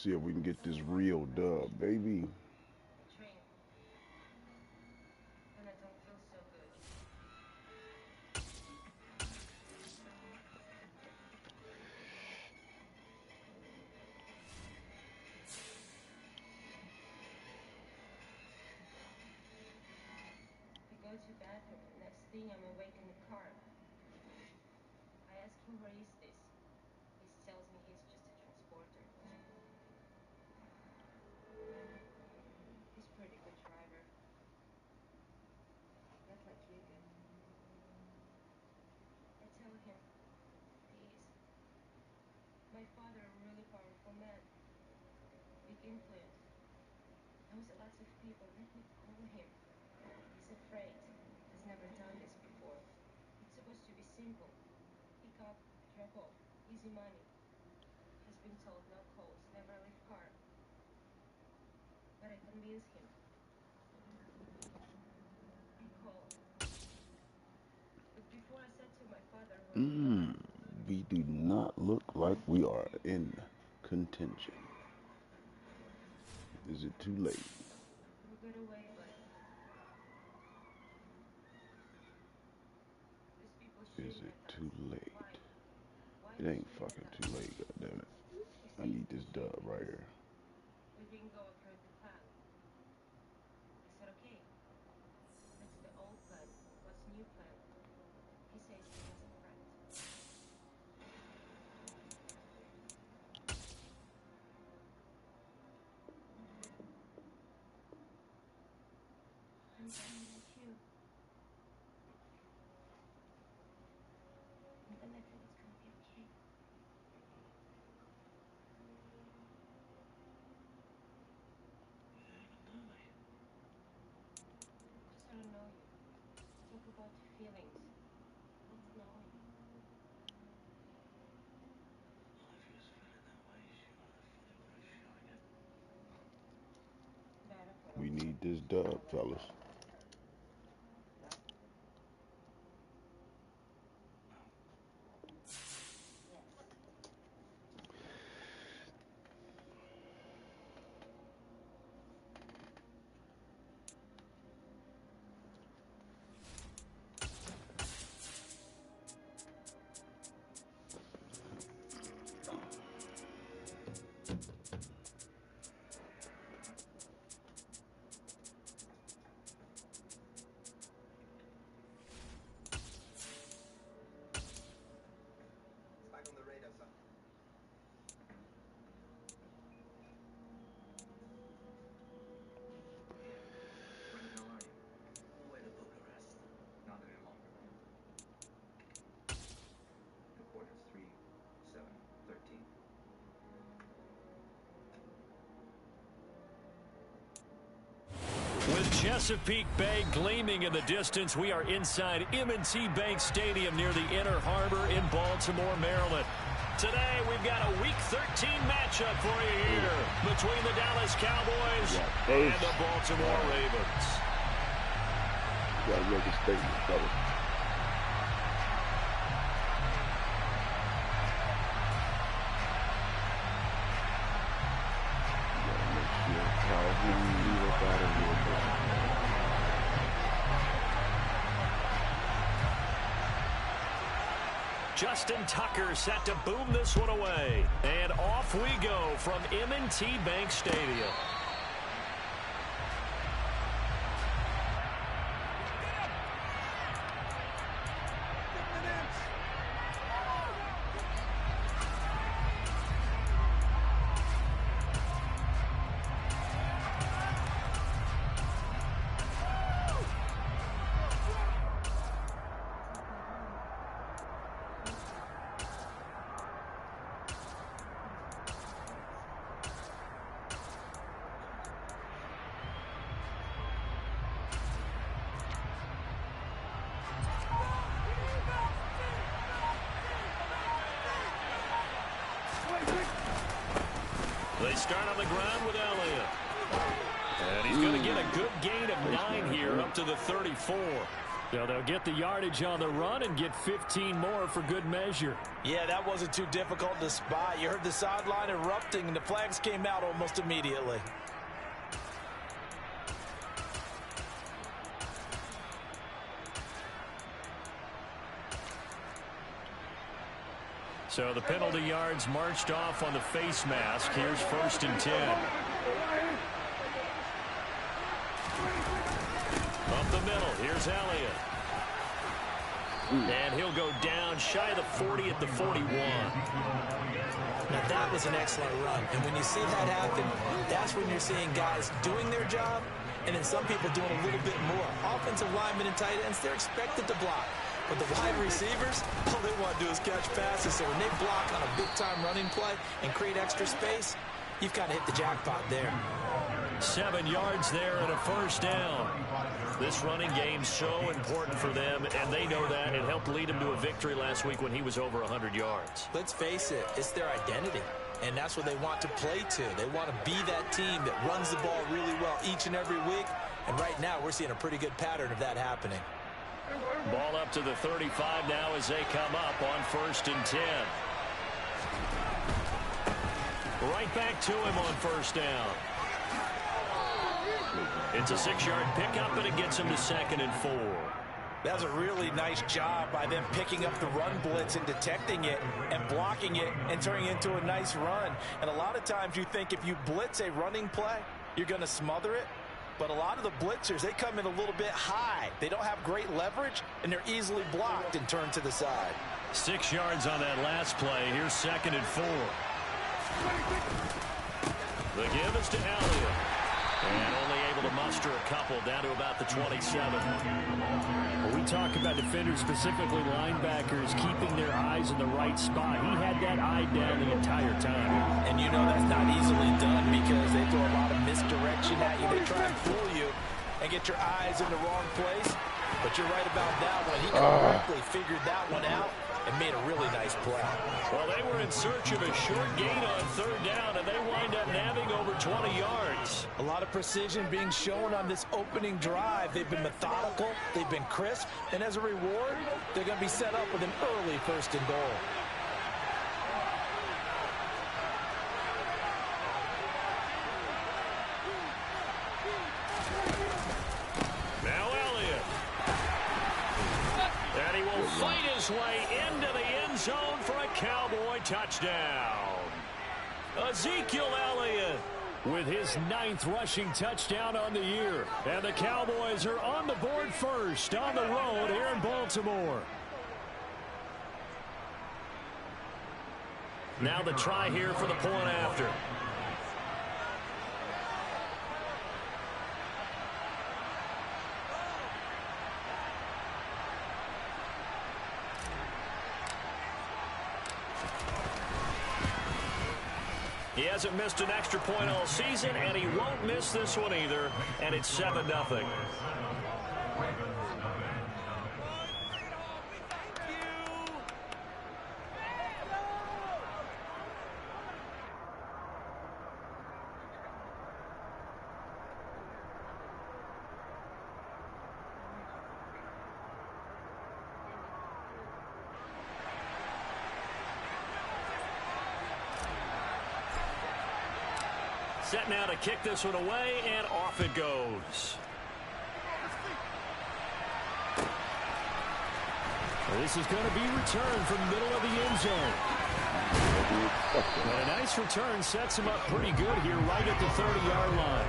See if we can get this real dub, baby. Mm, we do not look like we are in contention. Is it too late? Is it too late? It ain't fucking too late, goddammit. I need this dub right here. We need this dub, fellas. With Chesapeake Bay gleaming in the distance, we are inside M&T Bank Stadium near the Inner Harbor in Baltimore, Maryland. Today, we've got a Week 13 matchup for you here between the Dallas Cowboys and the Baltimore Ravens. You gotta make a statement, fellas. Justin Tucker set to boom this one away. And off we go from M&T Bank Stadium. They start on the ground with Elliott. And he's going to get a good gain of 9 here up to the 34. So they'll get the yardage on the run and get 15 more for good measure. Yeah, that wasn't too difficult to spot. You heard the sideline erupting, and the flags came out almost immediately. So the penalty yards marched off on the face mask. Here's 1st and 10. Up the middle, here's Elliott. And he'll go down shy of the 40 at the 41. Now that was an excellent run. And when you see that happen, that's when you're seeing guys doing their job and then some people doing a little bit more. Offensive linemen and tight ends, they're expected to block. But the wide receivers, all they want to do is catch passes. So when they block on a big-time running play and create extra space, you've got to hit the jackpot there. 7 yards there and a 1st down. This running game's so important for them, and they know that. It helped lead them to a victory last week when he was over 100 yards. Let's face it, it's their identity, and that's what they want to play to. They want to be that team that runs the ball really well each and every week, and right now we're seeing a pretty good pattern of that happening. Ball up to the 35 now as they come up on 1st and 10. Right back to him on 1st down. It's a 6-yard pickup, and it gets him to 2nd and 4. That's a really nice job by them picking up the run blitz and detecting it and blocking it and turning it into a nice run. And a lot of times you think if you blitz a running play, you're going to smother it. But a lot of the blitzers, they come in a little bit high. They don't have great leverage, and they're easily blocked and turned to the side. 6 yards on that last play. Here's 2nd and 4. The give is to Elliott. And only able to muster a couple down to about the 27. When we talk about defenders, specifically linebackers, keeping their eyes in the right spot, he had that eye down the entire time. And you know that's not easily done because they throw a lot of misdirection at you. They try and fool you and get your eyes in the wrong place. But you're right about that one. He correctly figured that one out and made a really nice play. Well, they were in search of a short gain on 3rd down, and they wind up nabbing over 20 yards. A lot of precision being shown on this opening drive. They've been methodical, they've been crisp, and as a reward, they're going to be set up with an early 1st and goal. Now Elliott. And he will fight his way into the end zone for a Cowboy touchdown. Ezekiel Elliott with his 9th rushing touchdown on the year. And the Cowboys are on the board first on the road here in Baltimore. Now the try here for the point after. He hasn't missed an extra point all season, and he won't miss this one either, and it's 7-0. Set now to kick this one away, and off it goes. This is going to be returned from the middle of the end zone. And a nice return sets him up pretty good here right at the 30-yard line.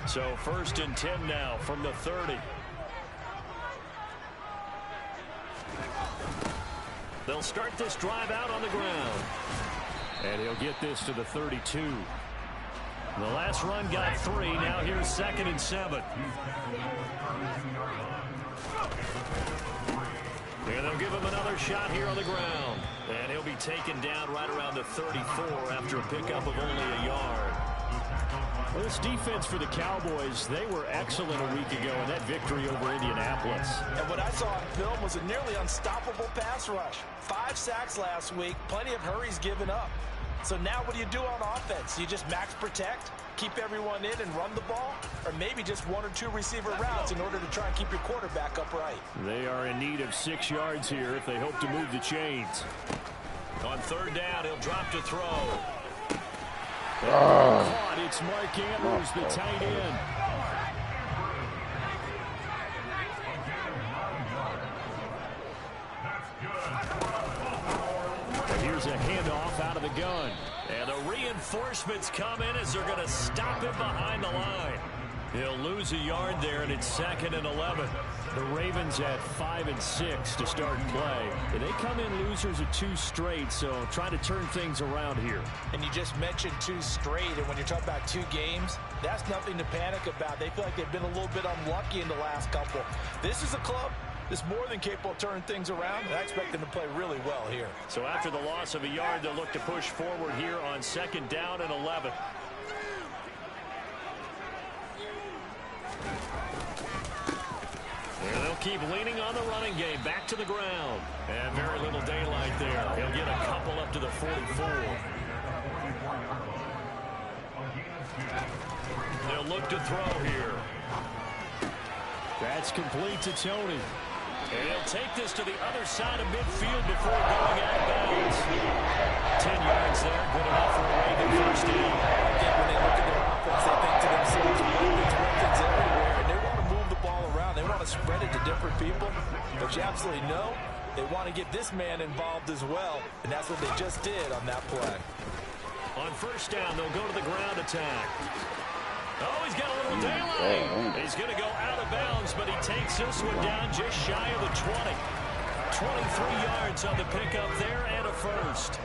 So 1st and 10 now from the 30. They'll start this drive out on the ground. And he'll get this to the 32. The last run got 3. Now here's 2nd and 7. And they'll give him another shot here on the ground. And he'll be taken down right around the 34 after a pickup of only a yard. Well, this defense for the Cowboys, they were excellent a week ago in that victory over Indianapolis. And what I saw on film was a nearly unstoppable pass rush. 5 sacks last week, plenty of hurries given up. So now what do you do on offense? You just max protect, keep everyone in and run the ball, or maybe just 1 or 2 receiver routes in order to try and keep your quarterback upright. They are in need of 6 yards here if they hope to move the chains. On 3rd down, he'll drop to throw. Caught. It's Mark Andrews, the tight end. And here's a handoff out of the gun. And the reinforcements come in as they're going to stop him behind the line. He'll lose a yard there, and it's 2nd and 11. The Ravens at 5 and 6 to start play. And they come in losers of 2 straight, so trying to turn things around here. And you just mentioned 2 straight, and when you're talking about 2 games, that's nothing to panic about. They feel like they've been a little bit unlucky in the last couple. This is a club that's more than capable of turning things around, and I expect them to play really well here. So after the loss of a yard, they'll look to push forward here on 2nd down and 11. And they'll keep leaning on the running game. Back to the ground. And very little daylight there. He'll get a couple up to the 44. They'll look to throw here. That's complete to Tony. And he'll take this to the other side of midfield before going out of bounds. 10 yards there. Good enough for a Raven first down. I think when they look at their offense, they think to themselves, weapons everywhere, and they want to move the ball around. They want to spread it to different people. But you absolutely know they want to get this man involved as well, and that's what they just did on that play. On 1st down, they'll go to the ground attack. Oh, he's got a little daylight. He's going to go out of bounds, but he takes this one down just shy of the 20. 23 yards on the pickup there and a first.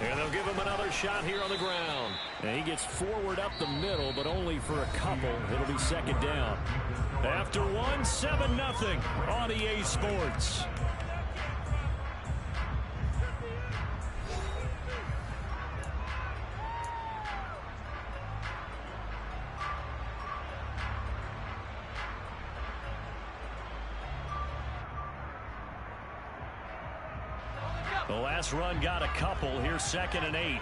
And they'll give him another shot here on the ground. And he gets forward up the middle, but only for a couple. It'll be 2nd down. After 1, 7-0 on EA Sports. The last run got a couple. Here's 2nd and 8.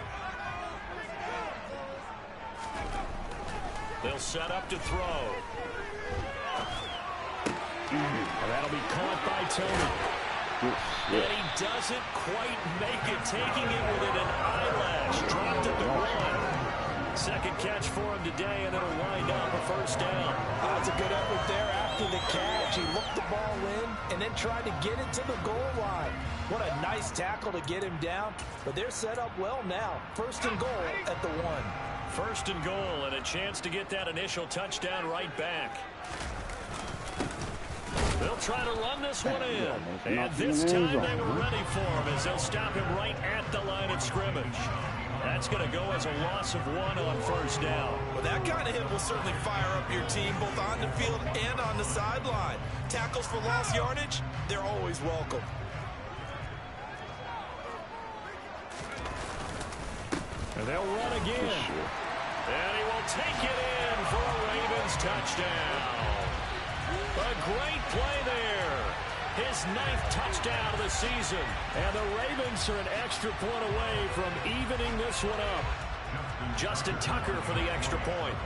They'll set up to throw. And that'll be caught by Tony. And he doesn't quite make it, taking it within an eyelash. Dropped at the 1. 2nd catch for him today, and it'll wind up a first down. That's a good effort there after the catch. He looked the ball in and then tried to get it to the goal line. What a nice tackle to get him down. But they're set up well now. 1st and goal at the 1. 1st and goal, and a chance to get that initial touchdown right back. They'll try to run this one in. And this time they were ready for him as they'll stop him right at the line of scrimmage. That's going to go as a loss of 1 on 1st down. Well, that kind of hit will certainly fire up your team both on the field and on the sideline. Tackles for lost yardage, they're always welcome. And they'll run again. And he will take it in for a Ravens touchdown. A great play there. His 9th touchdown of the season. And the Ravens are an extra point away from evening this one up. Justin Tucker for the extra point.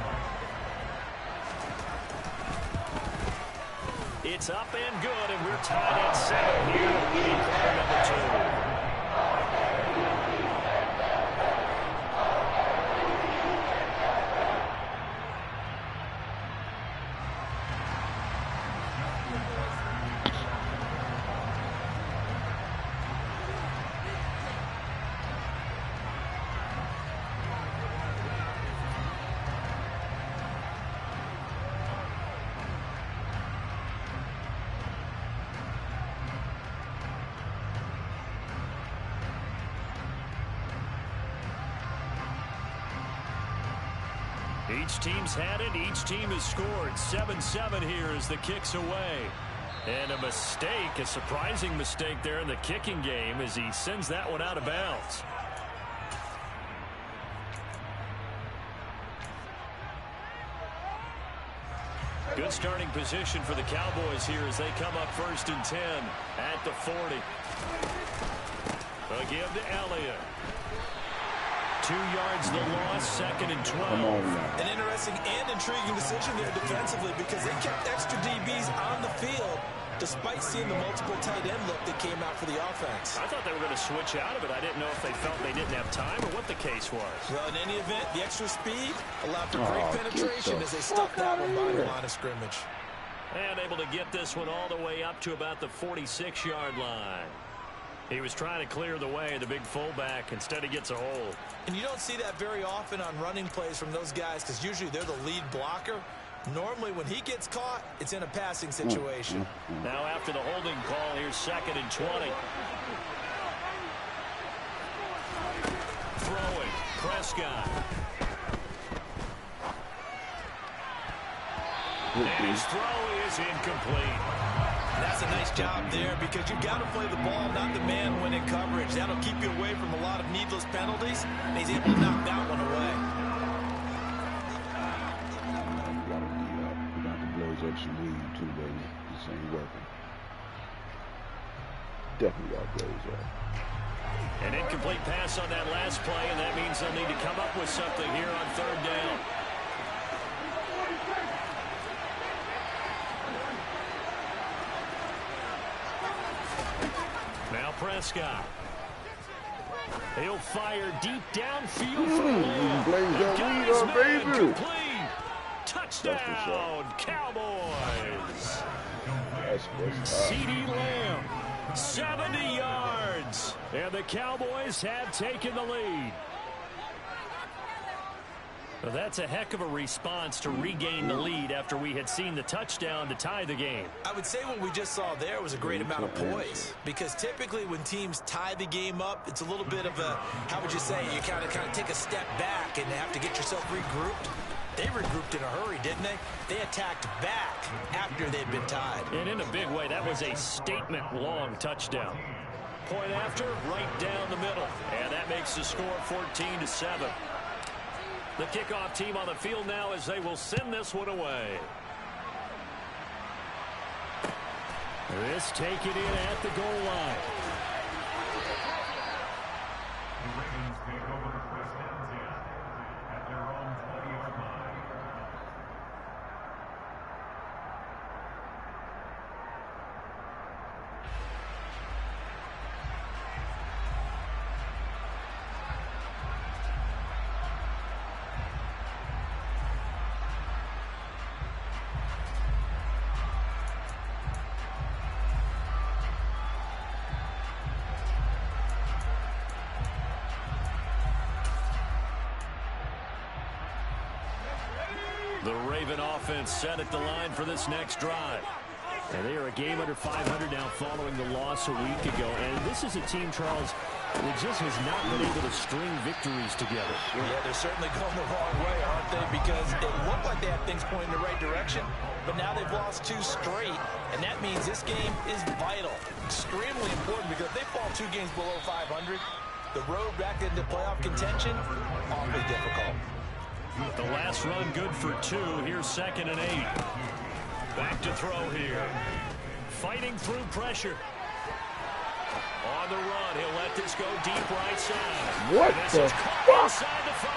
It's up and good, and we're tied at 7 here in quarter number 2. Each team's had it. Each team has scored. 7-7 here as the kick's away. And a mistake, a surprising mistake there in the kicking game as he sends that one out of bounds. Good starting position for the Cowboys here as they come up 1st and 10 at the 40. A give to Elliott. 2 yards the loss, 2nd and 12. An interesting and intriguing decision there defensively because they kept extra DBs on the field despite seeing the multiple tight end look that came out for the offense. I thought they were going to switch out of it. I didn't know if they felt they didn't have time or what the case was. Well, in any event, the extra speed allowed for great penetration as they stuffed that one by the line of scrimmage. And able to get this one all the way up to about the 46-yard line. He was trying to clear the way of the big fullback. Instead, he gets a hold. And you don't see that very often on running plays from those guys because usually they're the lead blocker. Normally, when he gets caught, it's in a passing situation. Now, after the holding call, here's 2nd and 20. Throwing, Prescott. And his throw is incomplete. That's a nice job there because you got to play the ball, not the man when in coverage. That'll keep you away from a lot of needless penalties, and he's able to knock that one away. We got to blows up some weed too, baby. This ain't working. Definitely got blows up. An incomplete pass on that last play, and that means they'll need to come up with something here on 3rd down. Now Prescott. He'll fire deep downfield for the layup. Blaze that weed up, baby. Complete. Touchdown, Cowboys. CeeDee Lamb, 70 yards. And the Cowboys have taken the lead. Well, that's a heck of a response to regain the lead after we had seen the touchdown to tie the game. I would say what we just saw there was a great amount of poise because typically when teams tie the game up, it's a little bit of a, how would you say, you kind of take a step back and have to get yourself regrouped. They regrouped in a hurry, didn't they? They attacked back after they'd been tied. And in a big way, that was a statement-long touchdown. Point after, right down the middle. And that makes the score 14-7. The kickoff team on the field now as they will send this one away. This taken in at the goal line. The Ravens take over the first down 10 at their own 20-yard line. The Raven offense set at the line for this next drive. And they are a game under 500 now following the loss a week ago. And this is a team, Charles, that just has not been able to string victories together. Yeah, they're certainly going the wrong way, aren't they? Because it looked like they had things pointing in the right direction, but now they've lost 2 straight. And that means this game is vital, extremely important, because if they fall 2 games below 500, the road back into playoff contention, awfully difficult. The last run good for 2. Here's 2nd and 8. Back to throw here. Fighting through pressure. On the run, he'll let this go deep right side. What the fuck? Inside the 5.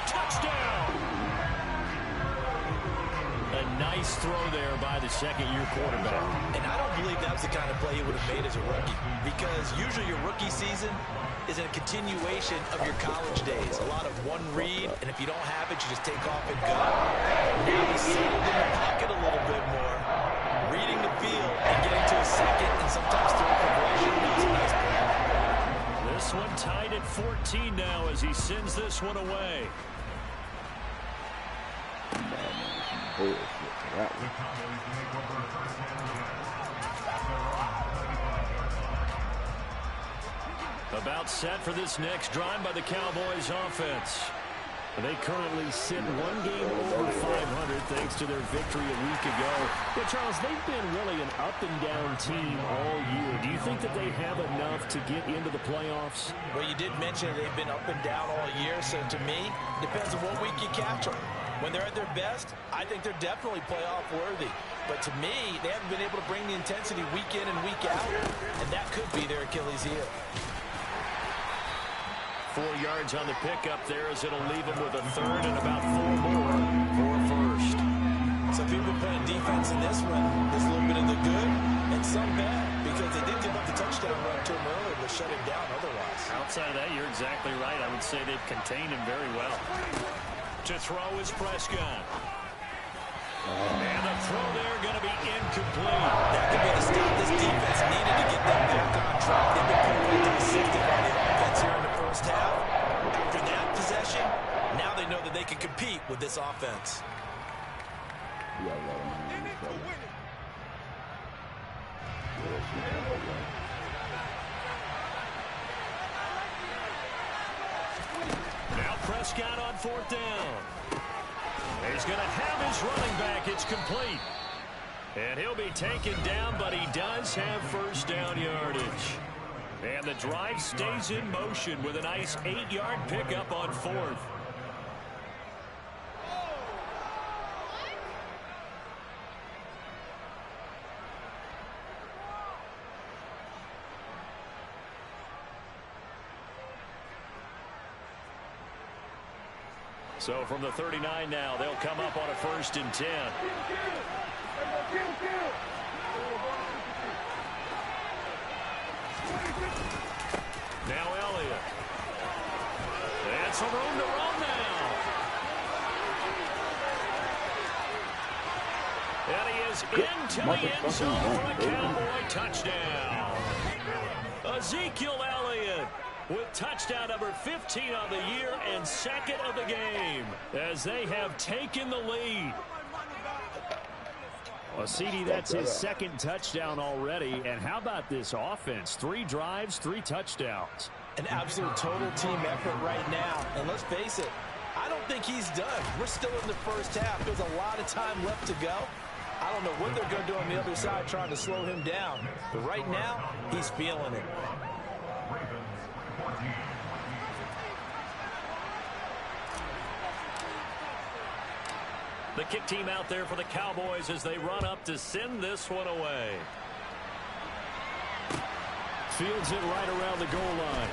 Touchdown. A nice throw there by the second-year quarterback. And I don't believe that was the kind of play he would have made as a rookie, because usually your rookie season is a continuation of your college days. A lot of one read, and if you don't have it, you just take off and go. Now he's settled in the pocket a little bit more, reading the field and getting to a second and sometimes third progression. That was a nice play. This one tied at 14 now as he sends this one away. Bullshit for that one. The Cowboys take over first down 10 at their own 20-yard line. About set for this next drive by the Cowboys offense. They currently sit one game over 500 thanks to their victory a week ago. But, Charles, they've been really an up-and-down team all year. Do you think that they have enough to get into the playoffs? Well, you did mention they've been up and down all year, so to me, depends on what week you catch them. When they're at their best, I think they're definitely playoff worthy. But to me, they haven't been able to bring the intensity week in and week out, and that could be their Achilles heel. 4 yards on the pickup there as it'll leave them with a third and about 4 more for first. Some people playing defense in this one. There's a little bit of the good and some bad because they did give up the touchdown run to him earlier, but shut him down otherwise. Outside of that, you're exactly right. I would say they've contained him very well. To throw is Prescott. And the throw there going to be incomplete. That could be the stop this defense needed to get them back on track. They've been pretty dissected by the offense here in the first half. After that possession, now they know that they can compete with this offense. You got a lot of money in this fella. Now Prescott on 4th down. He's going to have his running back. It's complete. And he'll be taken down, but he does have first down yardage. And the drive stays in motion with a nice 8-yard pickup on 4th. So from the 39 now, they'll come up on a 1st and 10. Now Elliott. And some room to run now. And he is into the end zone for a Cowboy touchdown. Ezekiel Elliott with touchdown number 15 on the year and 2nd of the game as they have taken the lead. Well, CD, that's his 2nd touchdown already. And how about this offense? 3 drives, 3 touchdowns. An absolute total team effort right now. And let's face it, I don't think he's done. We're still in the first half. There's a lot of time left to go. I don't know what they're going to do on the other side trying to slow him down. But right now, he's feeling it. The kick team out there for the Cowboys as they run up to send this one away. Fields it right around the goal line.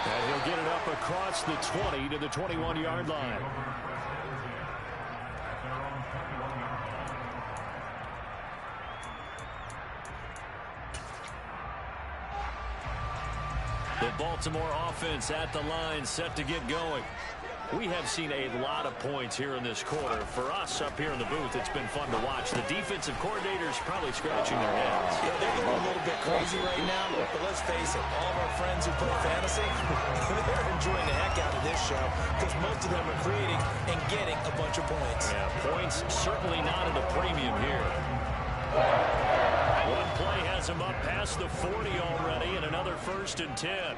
And he'll get it up across the 20 to the 21-yard line. The Baltimore offense at the line set to get going. We have seen a lot of points here in this quarter. For us up here in the booth, it's been fun to watch. The defensive coordinators probably scratching their heads. Yeah, they're going a little bit crazy right now, but let's face it, all of our friends who play fantasy, they're enjoying the heck out of this show because most of them are creating and getting a bunch of points. Yeah, points certainly not at a premium here. One play has him up past the 40 already and another 1st and 10.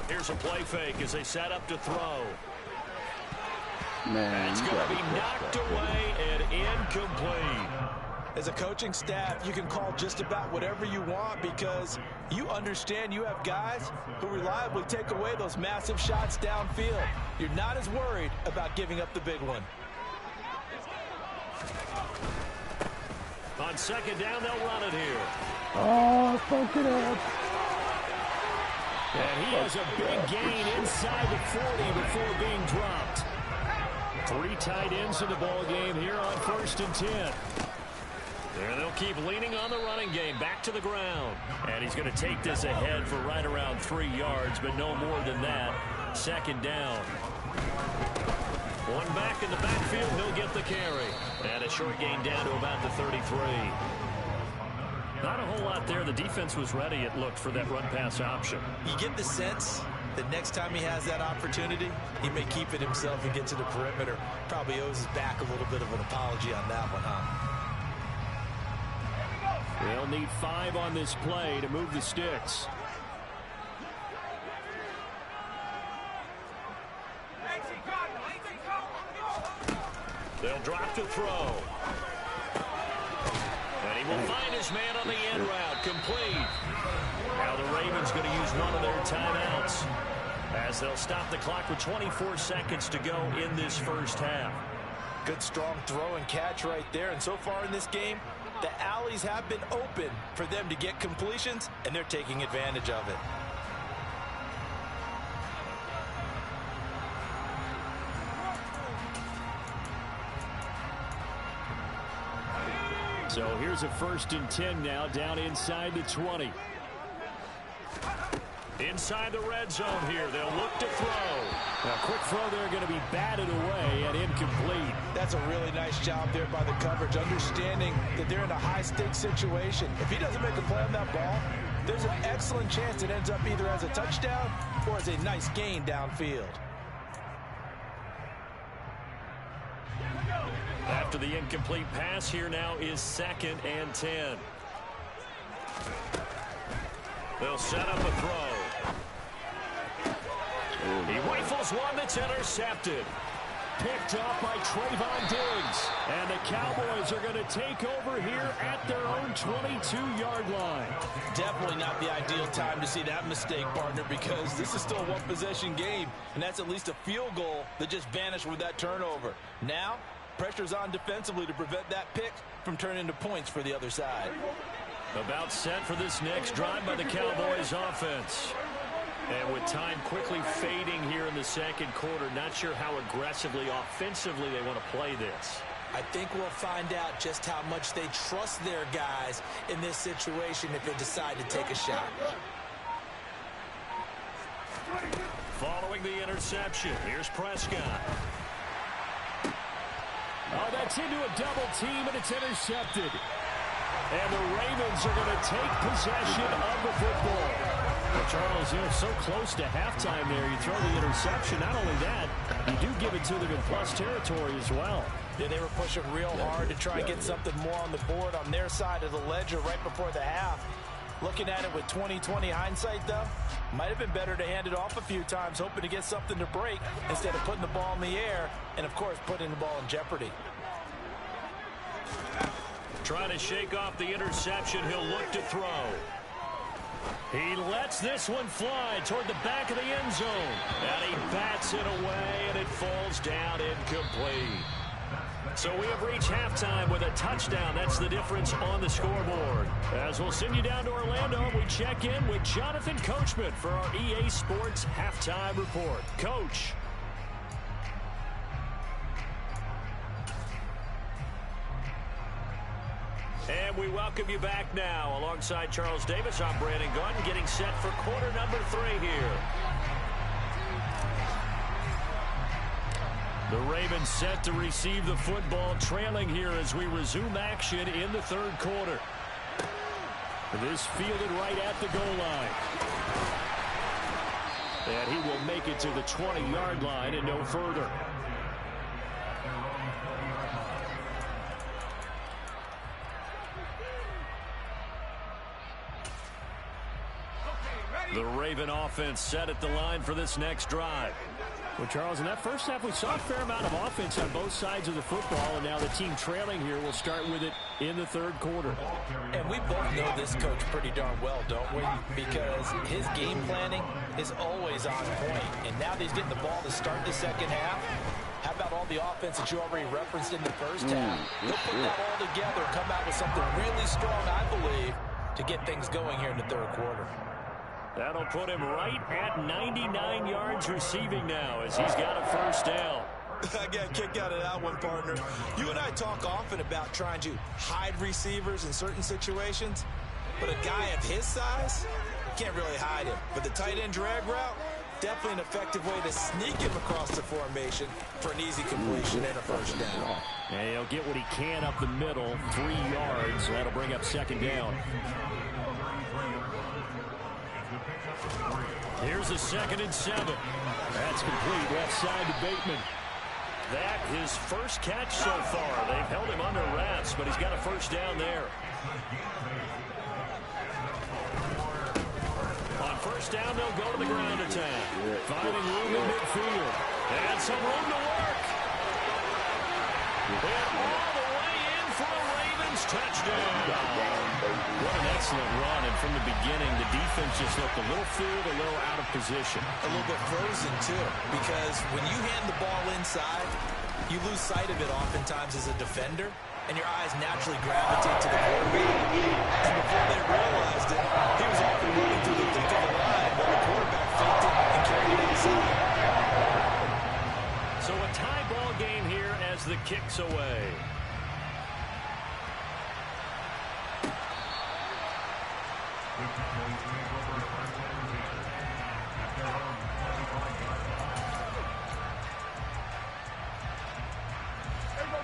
Here's a play fake as they set up to throw. Man, It's going to be knocked away and incomplete. As a coaching staff, you can call just about whatever you want because you understand you have guys who reliably take away those massive shots downfield. You're not as worried about giving up the big one. On 2nd down, they'll run it here. oh, fuck it up. And he has a big gain inside the 40 before being dropped. 3 tight ends in the ball game here on 1st and 10. There they'll keep leaning on the running game. Back to the ground. And he's going to take this ahead for right around 3 yards, but no more than that. 2nd down. One back in the backfield. He'll get the carry. And a short gain down to about the 33. Not a whole lot there. The defense was ready, it looked, for that run-pass option. You get the sense that next time he has that opportunity, he may keep it himself and get to the perimeter. Probably owes his back a little bit of an apology on that one, huh? They'll need 5 on this play to move the sticks. They'll drop to throw. And he will find his man on the end route. Complete. Now the Ravens going to use one of their timeouts as they'll stop the clock with 24 seconds to go in this first half. Good strong throw and catch right there. And so far in this game, the alleys have been open for them to get completions, and they're taking advantage of it. So here's a 1st and 10 now, down inside the 20. Inside the red zone here, they'll look to throw. Now, quick throw there, going to be batted away and incomplete. That's a really nice job there by the coverage, understanding that they're in a high-stakes situation. If he doesn't make a play on that ball, there's an excellent chance it ends up either as a touchdown or as a nice gain downfield. After the incomplete pass, here now is 2nd and 10. They'll set up a throw. He rifles one that's intercepted. Picked off by Trayvon Diggs. And the Cowboys are going to take over here at their own 22-yard line. Definitely not the ideal time to see that mistake, partner, because this is still a one-possession game, and that's at least a field goal that just vanished with that turnover. Now, pressure's on defensively to prevent that pick from turning into points for the other side. About set for this next drive by the Cowboys offense. And with time quickly fading here in the second quarter, not sure how aggressively, offensively they want to play this. I think we'll find out just how much they trust their guys in this situation if they decide to take a shot. Following the interception, here's Prescott. Oh, that's into a double team, and it's intercepted. And the Ravens are going to take possession of the football. Well, Charles, you're so close to halftime there. You throw the interception. Not only that, you do give it to them in plus territory as well. Yeah, they were pushing real hard to try and get something more on the board on their side of the ledger right before the half. Looking at it with 20/20 hindsight, though, might have been better to hand it off a few times, hoping to get something to break instead of putting the ball in the air and, of course, putting the ball in jeopardy. Trying to shake off the interception. He'll look to throw. He lets this one fly toward the back of the end zone. And he bats it away, and it falls down incomplete. So we have reached halftime with a touchdown. That's the difference on the scoreboard. As we'll send you down to Orlando, we check in with Jonathan Coachman for our EA Sports Halftime Report. Coach. And we welcome you back now. Alongside Charles Davis, I'm Brandon Gunn, getting set for quarter number 3 here. The Ravens set to receive the football, trailing here as we resume action in the third quarter. This fielded right at the goal line. And he will make it to the 20-yard line and no further. The Raven offense set at the line for this next drive. Well, Charles, in that first half, we saw a fair amount of offense on both sides of the football, and now the team trailing here will start with it in the third quarter. And we both know this coach pretty darn well, don't we? Because his game planning is always on point. And now that he's getting the ball to start the second half, how about all the offense that you already referenced in the first half? He'll put that all together and come out with something really strong, I believe, to get things going here in the third quarter. That'll put him right at 99 yards receiving now as he's got a first down. I got a kick out of that one, partner. You and I talk often about trying to hide receivers in certain situations, but a guy of his size, can't really hide him. But the tight end drag route, definitely an effective way to sneak him across the formation for an easy completion and a first down. And he'll get what he can up the middle, 3 yards. That'll bring up second down. Here's a 2nd and 7. That's complete left side to Bateman. That his first catch so far. They've held him under wraps, but he's got a first down there. On first down, they'll go to the ground attack. Finding room in midfield. And some room to work. And all the way in for a Ravens touchdown. What an excellent run. And from the beginning, the defense just looked a little fooled, a little out of position. A little bit frozen, too, because when you hand the ball inside, you lose sight of it oftentimes as a defender, and your eyes naturally gravitate to the quarterback. And before they realized it, he was off and running through the thick of the line while the quarterback faked it and carried it inside. So a tie ball game here as the kick's away.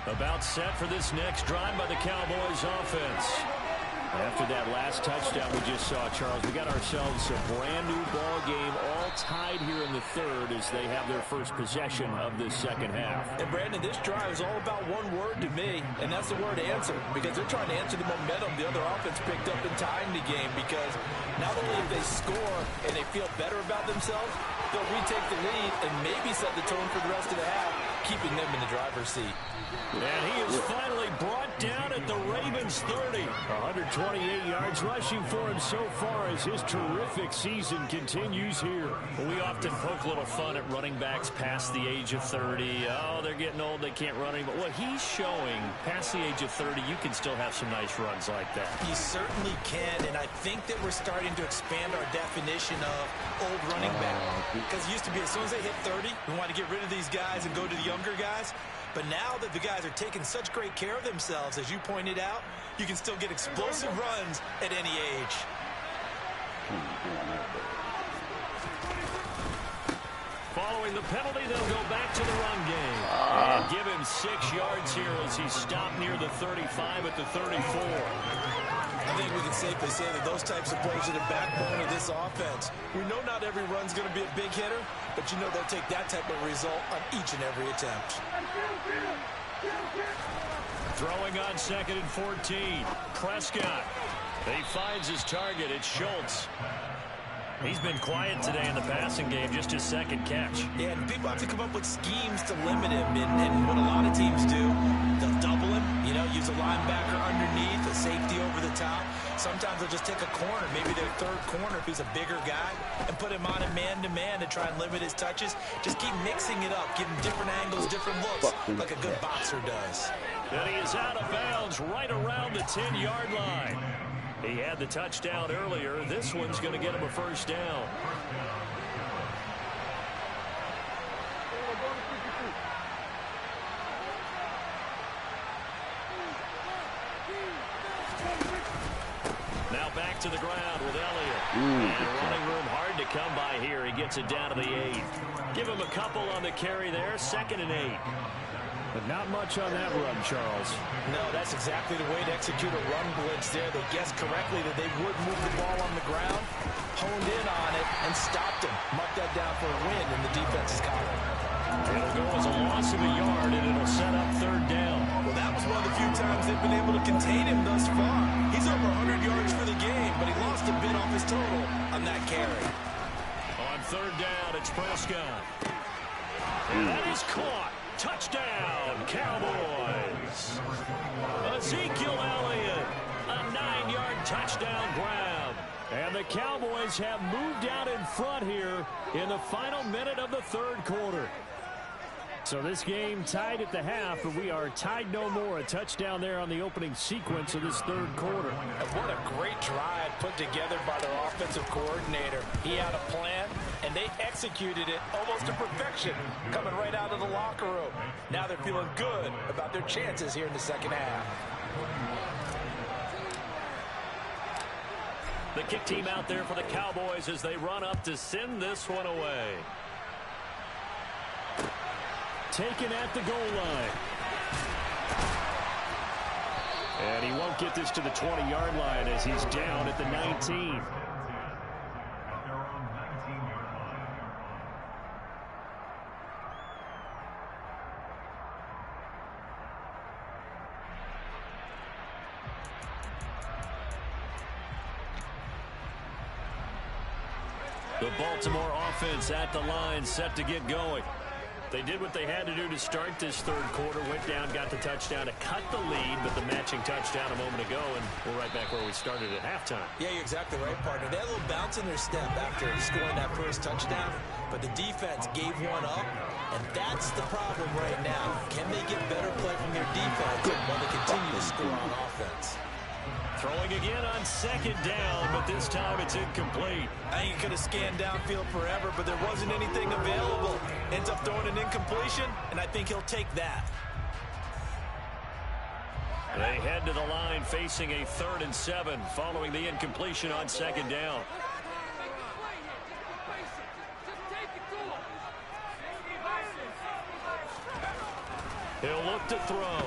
About set for this next drive by the Cowboys offense. After that last touchdown we just saw, Charles, we got ourselves a brand new ball game, all tied here in the third as they have their first possession of this second half. And Brandon, this drive is all about one word to me, and that's the word answer, because they're trying to answer the momentum the other offense picked up in tying the game, because not only if they score and they feel better about themselves, they'll retake the lead and maybe set the tone for the rest of the half, keeping them in the driver's seat. And he is finally brought down at the Ravens 30. 128 yards rushing for him so far as his terrific season continues here. We often poke a little fun at running backs past the age of 30. Oh, they're getting old, they can't run anymore. What he's showing, past the age of 30, you can still have some nice runs like that. He certainly can, and I think that we're starting to expand our definition of old running back. Because it used to be as soon as they hit 30, we want to get rid of these guys and go to the younger guys. But now that the guys are taking such great care of themselves, as you pointed out, you can still get explosive runs at any age. Following the penalty, they'll go back to the run game. And give him 6 yards here as he stopped near the 35 at the 34. I think we can safely say that those types of plays are the backbone of this offense. We know not every run's going to be a big hitter, but you know they'll take that type of result on each and every attempt. Throwing on 2nd and 14. Prescott. He finds his target. It's Schultz. He's been quiet today in the passing game, just his second catch. Yeah, and people have to come up with schemes to limit him, and what a lot of teams do, they'll double him, you know, use a linebacker underneath, a safety over the top. Sometimes they'll just take a corner, maybe their third corner if he's a bigger guy, and put him on a man-to-man to try and limit his touches. Just keep mixing it up, give him different angles, different looks, like a good boxer does. And he is out of bounds right around the 10-yard line. He had the touchdown earlier. This one's going to get him a first down. Now back to the ground with Elliott. And running room hard to come by here. He gets it down to the 8. Give him a couple on the carry there. 2nd and 8. But not much on that run, Charles. No, that's exactly the way to execute a run blitz there. They guessed correctly that they would move the ball on the ground, honed in on it, and stopped him. Marked that down for a win in the defense's column. It'll go as a loss of a yard, and it'll set up 3rd down. Well, that was one of the few times they've been able to contain him thus far. He's over 100 yards for the game, but he lost a bit off his total on that carry. On 3rd down, it's Prescott. And that is caught. Touchdown, Cowboys. Ezekiel Elliott, a 9-yard touchdown grab. And the Cowboys have moved out in front here in the final minute of the 3rd quarter. So this game tied at the half, but we are tied no more. A touchdown there on the opening sequence of this 3rd quarter. And what a great drive put together by their offensive coordinator. He had a plan, and they executed it almost to perfection, coming right out of the locker room. Now they're feeling good about their chances here in the second half. The kick team out there for the Cowboys as they run up to send this one away. Taken at the goal line. And he won't get this to the 20-yard line as he's down at the 19. The Baltimore offense at the line, set to get going. They did what they had to do to start this third quarter, went down, got the touchdown to cut the lead, but the matching touchdown a moment ago, and we're right back where we started at halftime. Yeah, you're exactly right, partner. They had a little bounce in their step after scoring that first touchdown, but the defense gave one up, and that's the problem right now. Can they get better play from their defense while they continue to score on offense? Throwing again on second down, but this time it's incomplete. I think he could have scanned downfield forever, but there wasn't anything available. Ends up throwing an incompletion, and I think he'll take that. They head to the line facing a 3rd and 7 following the incompletion on second down. He'll look to throw.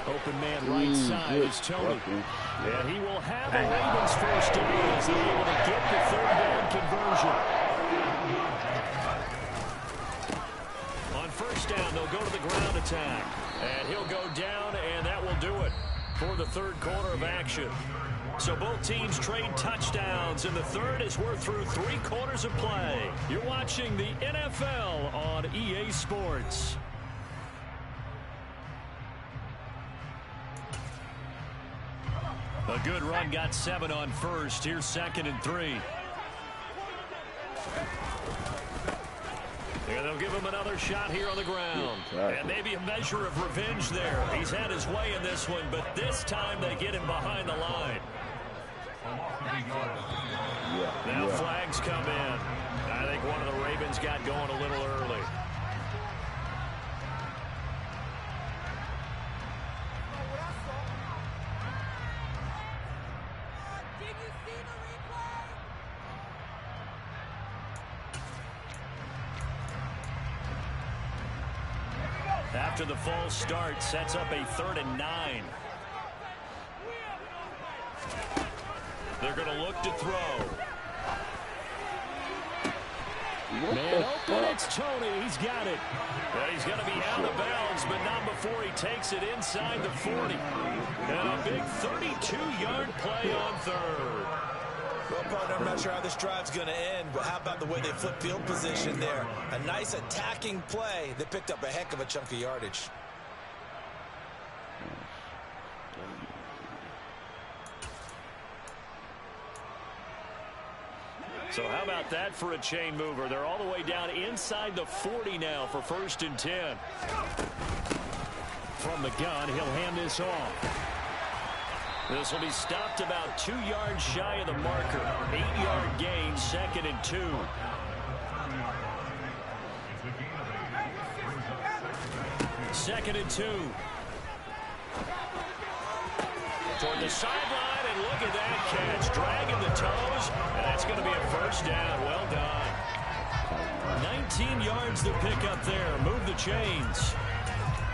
Open man right side is Tony. And he will have the Ravens first down as they're able to get the 3rd down conversion. On first down, they'll go to the ground attack. And he'll go down, and that will do it for the third quarter of action. So both teams trade touchdowns in the third as we're through 3 quarters of play. You're watching the NFL on EA Sports. A good run, got 7 on first. Here's 2nd and 3. And they'll give him another shot here on the ground. And maybe a measure of revenge there. He's had his way in this one, but this time they get him behind the line. Now flags come in. I think one of the Ravens got going a little early. After the false start, sets up a 3rd and 9. They're going to look to throw. Man open, it's Tony. He's got it. But he's going to be out of bounds, but not before he takes it inside the 40. And a big 32-yard play on 3rd. Well, partner, I'm not sure how this drive's going to end, but how about the way they flip field position there? A nice attacking play that picked up a heck of a chunk of yardage. So how about that for a chain mover? They're all the way down inside the 40 now for 1st and 10. From the gun, he'll hand this off. This will be stopped about 2 yards shy of the marker. 8-yard gain, 2nd and 2. Second and 2. Toward the sideline, and look at that catch. Dragging the toes, and that's going to be a 1st down. Well done. 19 yards to pick up there. Move the chains.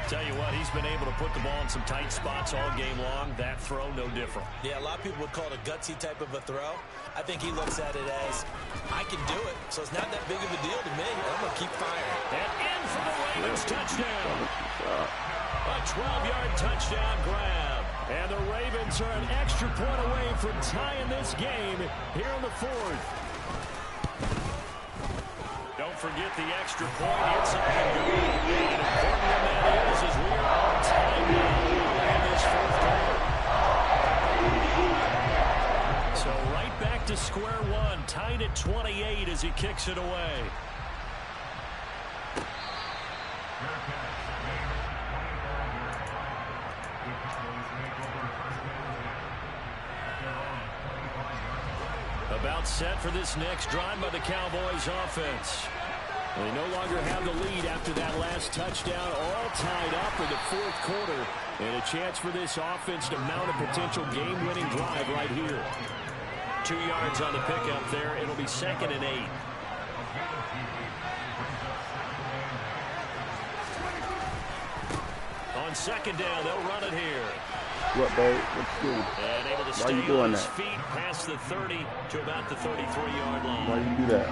Tell you what, he's been able to put the ball in some tight spots all game long. That throw, no different. Yeah, a lot of people would call it a gutsy type of a throw. I think he looks at it as, I can do it, so it's not that big of a deal to me. I'm going to keep firing. And in for the Ravens touchdown. A 12-yard touchdown grab. And the Ravens are an extra point away from tying this game here in the 4th. Don't forget the extra point. It's up and good. And important one that is we are on time now in this 4th quarter. So right back to square one. Tied at 28 as he kicks it away. About set for this next drive by the Cowboys offense. They no longer have the lead after that last touchdown, all tied up in the 4th quarter. And a chance for this offense to mount a potential game-winning drive right here. 2 yards on the pickup there. It'll be 2nd and 8. On second down, they'll run it here. What, babe? What you doing? And able to Why you stay doing on his that? feet past the 30 to about the 33-yard line. Why you do that?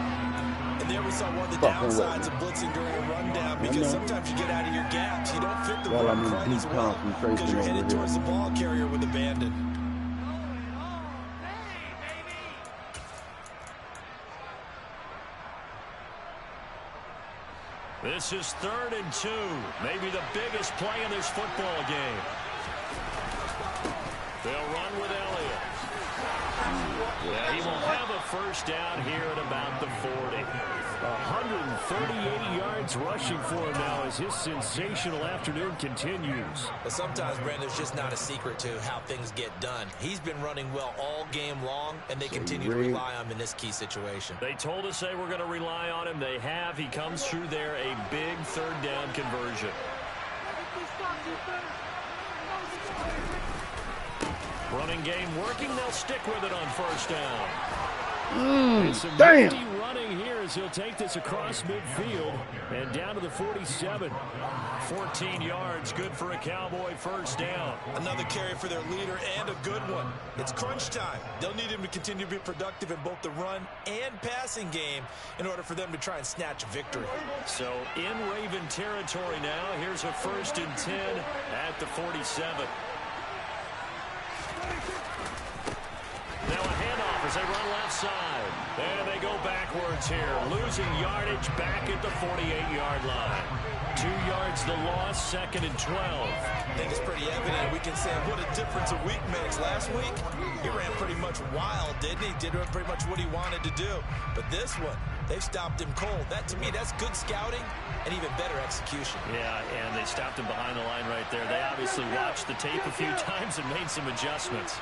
And there we saw one of the Fucking downsides of blitzing during a rundown, because sometimes you get out of your gaps. You don't fit the Well, run I'm in quite deep as well concentration because you're over headed here. towards the ball carrier with abandon. This is 3rd and 2. Maybe the biggest play in this football game. They'll run with Elliott. Yeah, he will have a first down here at about the 40. 138 yards rushing for him now as his sensational afternoon continues. But sometimes, Brandon, it's just not a secret to how things get done. He's been running well all game long, and they continue to rely on him in this key situation. They told us they were going to rely on him. They have. He comes through there, a big 3rd down conversion. Running game working. They'll stick with it on 1st down. Damn. Running here as he'll take this across midfield and down to the 47. 14 yards, good for a Cowboy 1st down. Another carry for their leader and a good one. It's crunch time. They'll need him to continue to be productive in both the run and passing game in order for them to try and snatch a victory. So in Raven territory now. Here's a 1st and 10 at the 47. Now a handoff as they run left side. And they go backwards here. Losing yardage back at the 48-yard line. 2 yards the loss, 2nd and 12. I think it's pretty evident. We can say what a difference a week makes. Last week, he ran pretty much wild, didn't he? Did pretty much what he wanted to do. But this one, they've stopped him cold. That, to me, that's good scouting and even better execution. Yeah, and they stopped him behind the line right there. They obviously watched the tape a few times and made some adjustments.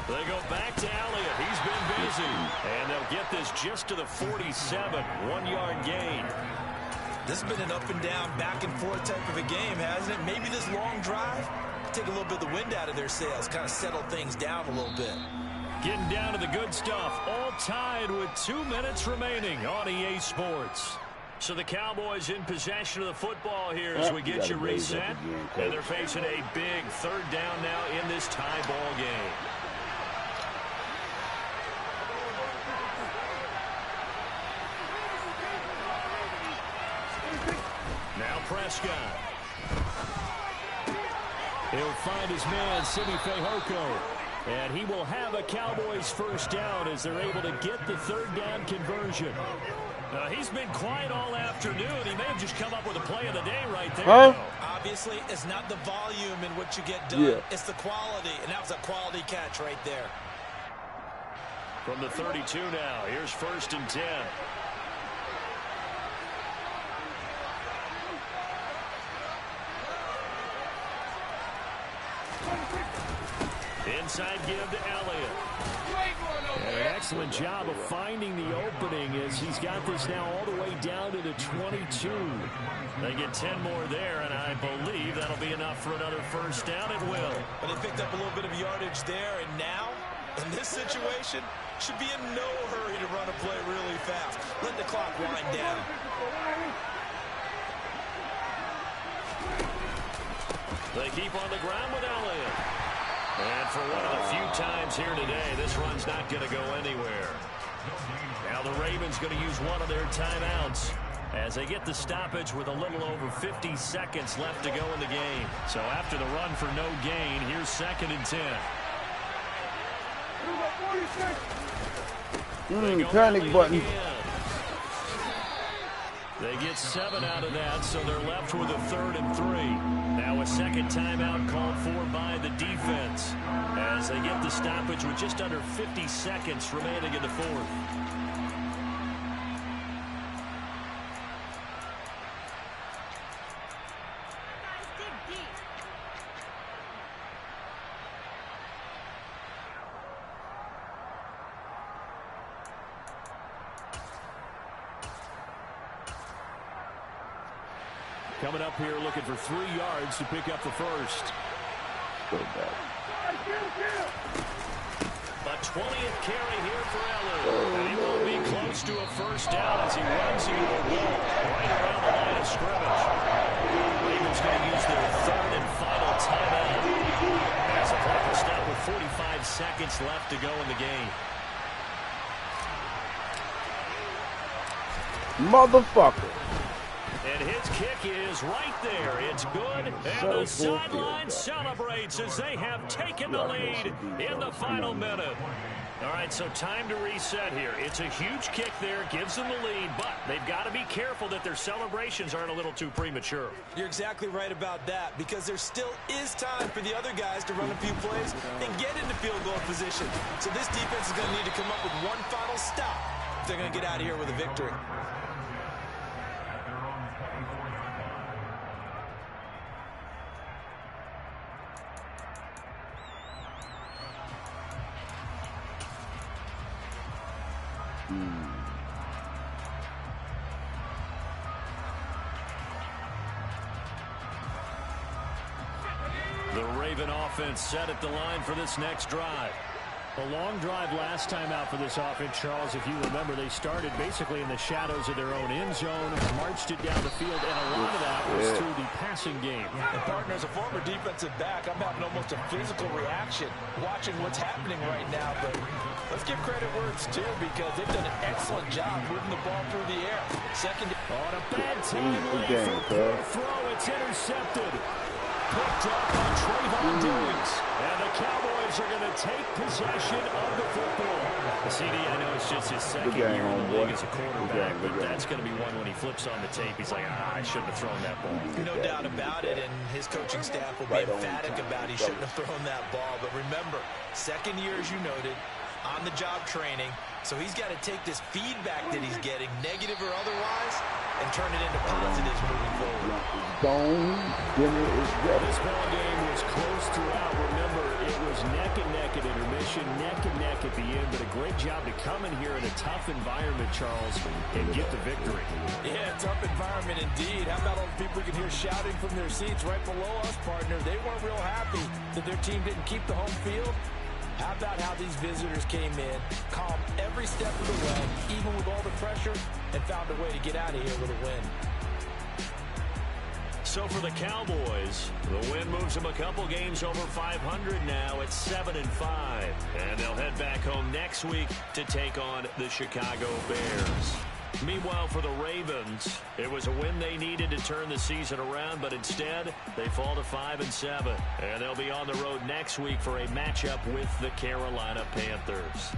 They go back to Elliott. He's been busy. And they'll get this just to the 47. 1-yard gain. This has been an up and down, back and forth type of a game, hasn't it? Maybe this long drive, take a little bit of the wind out of their sails, kind of settle things down a little bit. Getting down to the good stuff. All tied with 2 minutes remaining on EA Sports. So the Cowboys in possession of the football here as we get you reset. And they're facing a big 3rd down now in this tie ball game. Now Prescott. He'll find his man, Simi Fehoko. And he will have a Cowboys 1st down as they're able to get the 3rd down conversion. He's been quiet all afternoon. He may have just come up with a play of the day right there. Obviously, it's not the volume in what you get done. It's the quality, and that was a quality catch right there. From the 32 now, here's 1st and 10. Inside give to Elliott. And an excellent job of finding the opening as he's got this now all the way down to the 22. They get 10 more there, and I believe that'll be enough for another 1st down. It will. But they picked up a little bit of yardage there, and now, in this situation, should be in no hurry to run a play really fast. Let the clock wind down. They keep on the ground with Elliott. And for one of the few times here today, this run's not going to go anywhere. Now the Ravens going to use one of their timeouts as they get the stoppage with a little over 50 seconds left to go in the game. So after the run for no gain, here's 2nd and 10. Panic button. They get 7 out of that, so they're left with a 3rd and 3. Now a 2nd timeout called for by the defense as they get the stoppage with just under 50 seconds remaining in the 4th. Coming up here looking for 3 yards to pick up the 1st. Go back. A 20th carry here for Elliott. And he will be close to a 1st down as he runs into a wall right around the line of scrimmage. Ravens going to use their 3rd and final timeout as the clock will stop with 45 seconds left to go in the game. Motherfucker. And his kick is right there. It's good. And the sideline celebrates as they have taken the lead in the final minute. All right, so time to reset here. It's a huge kick there, gives them the lead, but they've got to be careful that their celebrations aren't a little too premature. You're exactly right about that, because there still is time for the other guys to run a few plays and get into field goal position. So this defense is going to need to come up with one final stop if they're going to get out of here with a victory. The Raven offense set at the line for this next drive. A long drive last time out for this offense, Charles. If you remember, they started basically in the shadows of their own end zone, marched it down the field, and a lot of that was through the passing game. And partner, as a former defensive back, I'm having almost a physical reaction watching what's happening right now. But let's give credit where it's due, because they've done an excellent job moving the ball through the air. Second on a bad time late for poor throw. It's intercepted. Picked up by Trayvon Diggs. And the Cowboys are going to take possession of the football. The CD, I know it's just his second year in the league as a quarterback, but that's going to be one when he flips on the tape. He's like, I shouldn't have thrown that ball. No doubt about it, and his coaching staff will be emphatic about he shouldn't have thrown that ball. But remember, second year, as you noted, on-the-job training. So he's got to take this feedback that he's getting, negative or otherwise, and turn it into positives moving forward. Dinner is ready. This ball game was close throughout. Remember, it was neck and neck at intermission, neck and neck at the end, but a great job to come in here in a tough environment, Charles, and get the victory. Yeah, tough environment indeed. How about all the people we can hear shouting from their seats right below us, partner? They weren't real happy that their team didn't keep the home field. How about how these visitors came in, calm every step of the way, even with all the pressure, and found a way to get out of here with a win. So for the Cowboys, the win moves them a couple games over 500 now at 7-5. And they'll head back home next week to take on the Chicago Bears. Meanwhile, for the Ravens, it was a win they needed to turn the season around, but instead, they fall to 5-7. And they'll be on the road next week for a matchup with the Carolina Panthers.